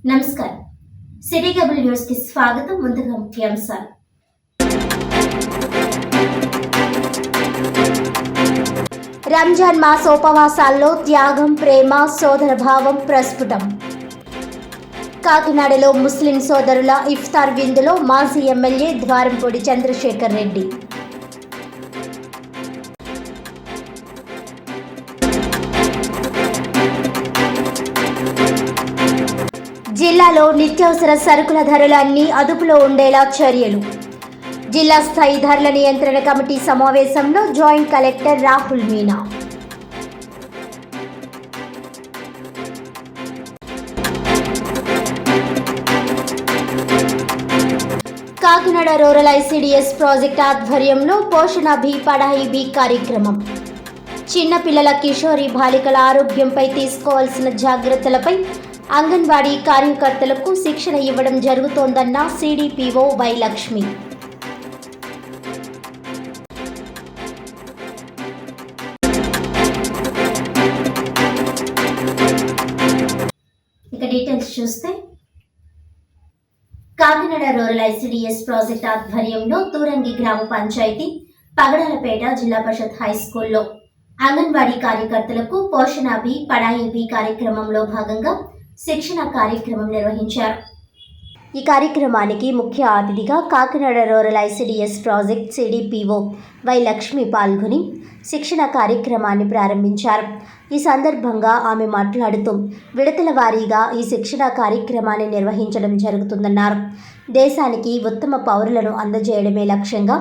నమస్కారం. City cable news కి స్వాగతం. ముందుగా ముఖ్యాంశాలు. రంజాన్ మాసోపవాసాల్లో త్యాగం, ప్రేమ, సోదర భావం ప్రస్ఫుటం. కాకినాడలో ముస్లిం సోదరుల ఇఫ్తార్ విందులో మాజీ ఎమ్మెల్యే ద్వారంపూడి చంద్రశేఖర్ రెడ్డి. జిల్లాలో నిత్యావసర సరుకుల ధరలు అన్నీ అదుపులో ఉండేలా చర్యలు. జిల్లా స్థాయి ధరల నియంత్రణ కమిటీ సమావేశంలో joint collector Rahul Meena. Kakinada rural ICDS project ఆధ్వర్యంలో పోషణ భీ పడాయి భీ కార్యక్రమం. చిన్నపిల్లల కిషోరి బాలికల ఆరోగ్యంపై తీసుకోవాల్సిన జాగ్రత్తలపై అంగన్వాడీ కార్యకర్తలకు శిక్షణ ఇవ్వడం జరుగుతోందన్న సిడిపిఓ వై లక్ష్మి. ఇక డీటెయిల్స్ చూస్తే, కాకినాడ రూరల్ ఐసిడిఎస్ ప్రాజెక్ట్ ఆధ్వర్యంలో తూరంగి గ్రామ పంచాయతీ పగడాలపేట జిల్లా పరిషత్ హై స్కూల్లో అంగన్వాడీ కార్యకర్తలకు పోషణ భీ పడాయి భీ కార్యక్రమంలో భాగంగా శిక్షణ కార్యక్రమం నిర్వహించారు. ఈ కార్యక్రమానికి ముఖ్య అతిథిగా Kakinada rural ICDS project CDPO Y Lakshmi పాల్గొని శిక్షణ కార్యక్రమాన్ని ప్రారంభించారు. ఈ సందర్భంగా ఆమె మాట్లాడుతూ విడతల వారీగా ఈ శిక్షణ కార్యక్రమాన్ని నిర్వహించడం జరుగుతుందన్నారు. దేశానికి ఉత్తమ పౌరులను అందజేయడమే లక్ష్యంగా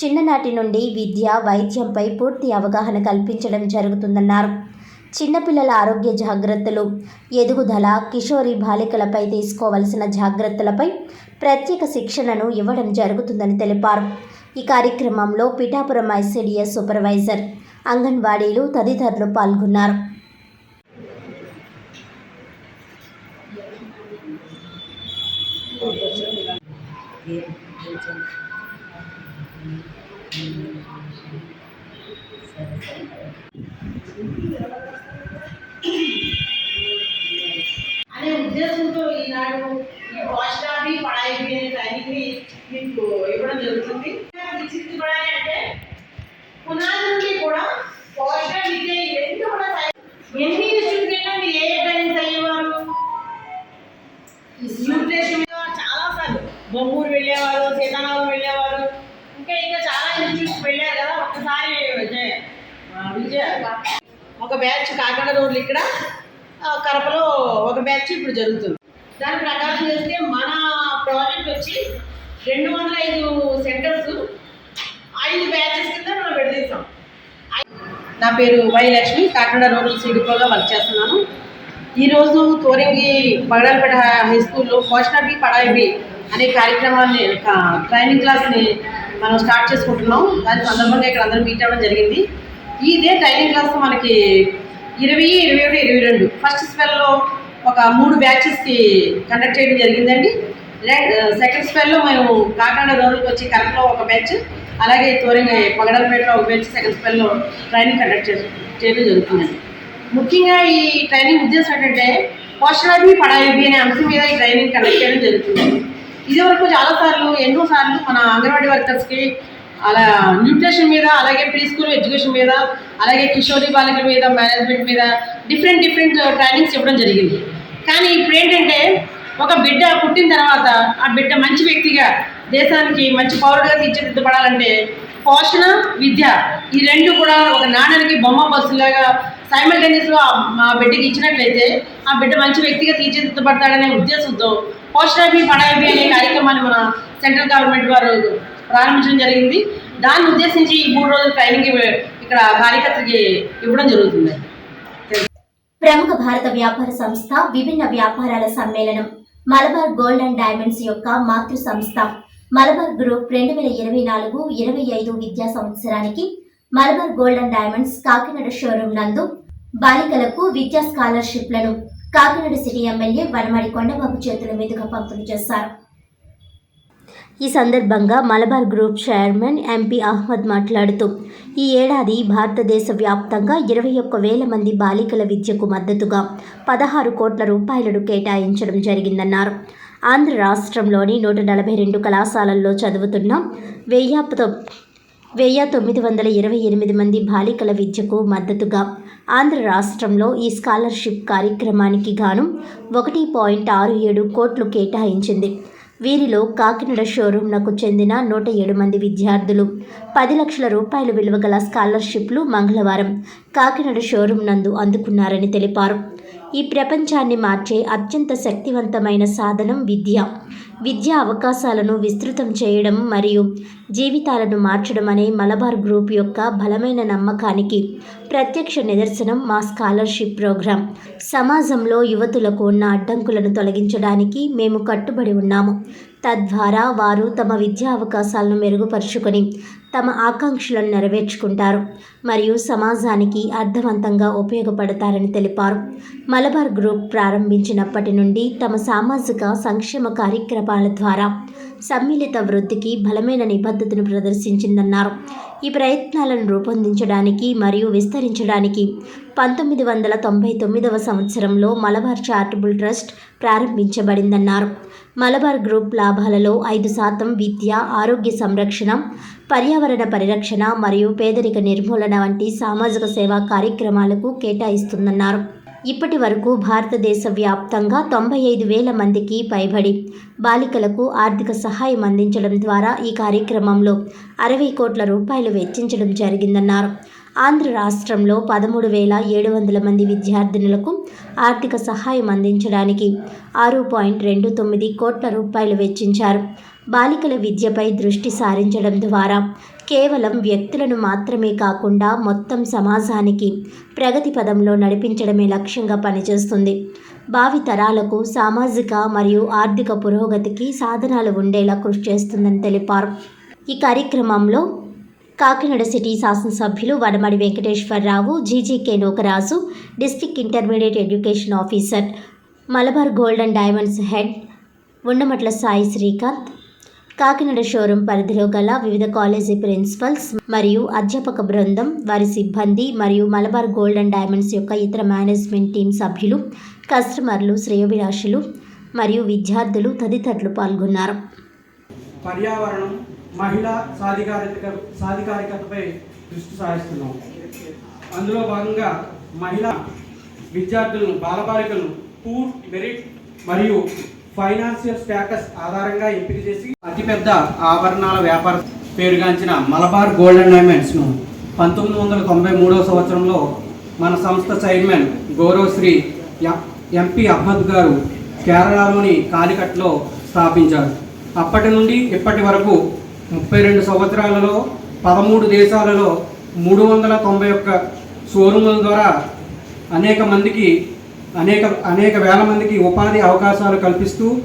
చిన్ననాటి నుండి విద్య, వైద్యంపై పూర్తి అవగాహన కల్పించడం జరుగుతుందన్నారు. చిన్నపిల్లల ఆరోగ్య జాగ్రత్తలు, ఎదుగుదల, కిషోరి బాలికలపై తీసుకోవలసిన జాగ్రత్తలపై ప్రత్యేక శిక్షణను ఇవ్వడం జరుగుతుందని తెలిపారు. ఈ కార్యక్రమంలో పిఠాపురం ఐసిడిఎస్ సూపర్వైజర్, అంగన్వాడీలు తదితరులు పాల్గొన్నారు. అనే ఉద్దేశంతో ఈనాడు ఈ పోషణ భీ పడాయి భీ అనే ట్రైనింగ్ని మీకు ఇవ్వడం జరుగుతుంది. తీర్చిదిద్దబడాలి అంటే పునాది నుండి కూడా పోషణ విద్య ఇవన్నీ కూడా ఎన్ని ఇన్స్టిట్యూట్ మీరు ఏ ట్రైనింగ్స్ అయ్యేవారు? న్యూట్రిషన్ మీద చాలాసార్లు బొమ్మూరు వెళ్ళేవారు, సీతారామం వెళ్ళేవారు, ఇంకా చాలా ఇన్స్టిట్యూట్స్ వెళ్ళారు కదా. ఒక్కసారి విజయ ఒక బ్యాచ్ కాకినాడ రోడ్లు, ఇక్కడ కడపలో ఒక బ్యాచ్ ఇప్పుడు జరుగుతుంది. దాని ప్రకారం చేస్తే మన ప్రాజెక్ట్ వచ్చి 205 సెంటర్స్ 5 బ్యాచెస్ కింద మనం విడదీస్తాం. నా పేరు వై లక్ష్మి, కాకినాడ రూరల్ సిడిపోగా వర్క్ చేస్తున్నాను. ఈరోజు తోరంగి పగడాలపేట హై స్కూల్లో పోషణ భీ పడాయి భీ అనే కార్యక్రమాన్ని, ట్రైనింగ్ క్లాస్ని మనం స్టార్ట్ చేసుకుంటున్నాం. దాని సందర్భంగా ఇక్కడ అందరూ మీట్ అవ్వడం జరిగింది. ఇదే ట్రైనింగ్ క్లాస్ మనకి 20, 21, 22 ఫస్ట్ స్పెల్లో ఒక 3 బ్యాచెస్కి కండక్ట్ చేయడం జరిగిందండి. సెకండ్ స్పెల్లో మేము కాకినాడ రూరల్కి వచ్చి కడపలో ఒక బ్యాచ్, అలాగే తోరంగి పగడాలపేటలో ఒక బ్యాచ్ సెకండ్ స్పెల్లో ట్రైనింగ్ కండక్ట్ చేయడం జరుగుతుందండి. ముఖ్యంగా ఈ ట్రైనింగ్ ఉద్దేశం ఏంటంటే పోషణ భీ పడాయి భీ అనే అంశం మీద ఈ ట్రైనింగ్ కండక్ట్ చేయడం జరుగుతుంది. ఇదివరకు ఎన్నోసార్లు మన అంగన్వాడీ వర్కర్స్కి అలా న్యూట్రిషన్ మీద, అలాగే ప్రీ స్కూల్ ఎడ్యుకేషన్ మీద, అలాగే కిషోరి బాలికల మీద, మేనేజ్మెంట్ మీద డిఫరెంట్ ట్రైనింగ్స్ ఇవ్వడం జరిగింది. కానీ ఇప్పుడు ఏంటంటే ఒక బిడ్డ పుట్టిన తర్వాత ఆ బిడ్డ మంచి వ్యక్తిగా, దేశానికి మంచి పౌరుడుగా తీర్చిదిద్దబడాలంటే పోషణ, విద్య ఈ రెండు కూడా ఒక నాణానికి బొమ్మ బస్సులాగా సైమల్టేనియస్గా మా బిడ్డకి ఇచ్చినట్లయితే ఆ బిడ్డ మంచి వ్యక్తిగా తీర్చిదిద్దబడతాడనే ఉద్దేశంతో పోషణ భీ పడాయి భీ అనే కార్యక్రమాన్ని మన సెంట్రల్ గవర్నమెంట్ వారు ప్రారంభించడం జరిగింది. దాన్ని ఉద్దేశించి ఈ 3 రోజుల ట్రైనింగ్ ఇక్కడ కార్యకర్తకి ఇవ్వడం జరుగుతుంది. ప్రముఖ భారత వ్యాపార సంస్థ విభిన్న వ్యాపారాల సమ్మేళనం మలబార్ గోల్డ్ అండ్ డైమండ్స్ యొక్క మాతృ సంస్థ మలబార్ గ్రూప్ 2024-25 విద్యా సంవత్సరానికి Malabar gold and diamonds Kakinada showroom నందు బాలికలకు విద్యా స్కాలర్షిప్లను కాకినాడ సిటీ ఎమ్మెల్యే వనమాడి కొండబాబు చేతుల మీదుగా పంపిణీ చేశారు. ఈ సందర్భంగా Malabar group chairman MP Ahmed మాట్లాడుతూ ఈ ఏడాది భారతదేశ వ్యాప్తంగా 21,000 మంది బాలికల విద్యకు మద్దతుగా 16 కోట్ల రూపాయలను కేటాయించడం జరిగిందన్నారు. ఆంధ్ర రాష్ట్రంలోని 142 కళాశాలల్లో చదువుతున్న 1,928 మంది బాలికల విద్యకు మద్దతుగా ఆంధ్ర రాష్ట్రంలో ఈ స్కాలర్షిప్ కార్యక్రమానికి గాను 1.67 కోట్లు కేటాయించింది. వీరిలో కాకినాడ షోరూంనకు చెందిన 107 మంది విద్యార్థులు 10 లక్షల రూపాయల విలువ గల స్కాలర్షిప్లు మంగళవారం కాకినాడ షోరూం నందు అందుకున్నారని తెలిపారు. ఈ ప్రపంచాన్ని మార్చే అత్యంత శక్తివంతమైన సాధనం విద్యా అవకాశాలను విస్తృతం చేయడం మరియు జీవితాలను మార్చడం అనే మలబార్ గ్రూప్ యొక్క బలమైన నమ్మకానికి ప్రత్యక్ష నిదర్శనం మా స్కాలర్షిప్ ప్రోగ్రాం. సమాజంలో యువతులకు ఉన్న అడ్డంకులను తొలగించడానికి మేము కట్టుబడి ఉన్నాము. తద్వారా వారు తమ విద్యా అవకాశాలను మెరుగుపరుచుకొని తమ ఆకాంక్షలను నెరవేర్చుకుంటారు మరియు సమాజానికి అర్థవంతంగా ఉపయోగపడతారని తెలిపారు. మలబార్ గ్రూప్ ప్రారంభించినప్పటి నుండి తమ సామాజిక సంక్షేమ కార్యక్రమాల ద్వారా సమ్మిళిత వృద్ధికి బలమైన నిబద్ధతను ప్రదర్శించిందన్నారు. ఈ ప్రయత్నాలను రూపొందించడానికి మరియు విస్తరించడానికి 1999వ సంవత్సరంలో మలబార్ చారిటబుల్ ట్రస్ట్ ప్రారంభించబడిందన్నారు. మలబార్ గ్రూప్ లాభాలలో 5% విద్య, ఆరోగ్య సంరక్షణ, పర్యావరణ పరిరక్షణ మరియు పేదరిక నిర్మూలన వంటి సామాజిక సేవా కార్యక్రమాలకు కేటాయిస్తుందన్నారు. ఇప్పటి వరకు భారతదేశ వ్యాప్తంగా 95,000 మందికి పైబడి బాలికలకు ఆర్థిక సహాయం అందించడం ద్వారా ఈ కార్యక్రమంలో 60 కోట్ల రూపాయలు వెచ్చించడం జరిగిందన్నారు. ఆంధ్ర రాష్ట్రంలో 13,700 మంది విద్యార్థినులకు ఆర్థిక సహాయం అందించడానికి 6.29 కోట్ల రూపాయలు వెచ్చించారు. బాలికల విద్యపై దృష్టి సారించడం ద్వారా కేవలం వ్యక్తులను మాత్రమే కాకుండా మొత్తం సమాజానికి ప్రగతి పదంలో నడిపించడమే లక్ష్యంగా పనిచేస్తుంది. భావి తరాలకు సామాజిక మరియు ఆర్థిక పురోగతికి సాధనాలు ఉండేలా కృషి చేస్తుందని తెలిపారు. ఈ కార్యక్రమంలో కాకినాడ సిటీ శాసనసభ్యులు Vanamadi Venkateswararao, GGK Nukaraju, district intermediate education officer, Malabar gold and diamonds head Undamatla Sai Srikanth, Kakinada showroom పరిధిలో గల వివిధ కాలేజీ ప్రిన్సిపల్స్ మరియు అధ్యాపక బృందం, వారి సిబ్బంది మరియు మలబార్ గోల్డ్ అండ్ డైమండ్స్ యొక్క ఇతర మేనేజ్మెంట్ టీం సభ్యులు, కస్టమర్లు, శ్రేయోభిలాషులు మరియు విద్యార్థులు తదితరులు పాల్గొన్నారు. పర్యావరణం, మహిళా సాధికారికతపై దృష్టి సారిస్తున్నాం. అందులో భాగంగా మహిళా విద్యార్థులను, బాలబాలికలను పూర్, మెరిట్ మరియు ఫైనాన్షియల్ స్టేటస్ ఆధారంగా ఎంపిక చేసి అతిపెద్ద ఆభరణాల వ్యాపార పేరుగాంచిన మలబార్ గోల్డ్ అండ్ డైమండ్స్ను 1993వ సంవత్సరంలో మన సంస్థ చైర్మన్ గౌరవశ్రీ ఎంపీ అహ్మద్ గారు కేరళలోని కాలికట్లో స్థాపించారు. అప్పటి నుండి ఇప్పటి వరకు 32 సంవత్సరాలలో 13 దేశాలలో 391 షోరూముల ద్వారా అనేక వేల మందికి ఉపాధి అవకాశాలు కల్పిస్తూ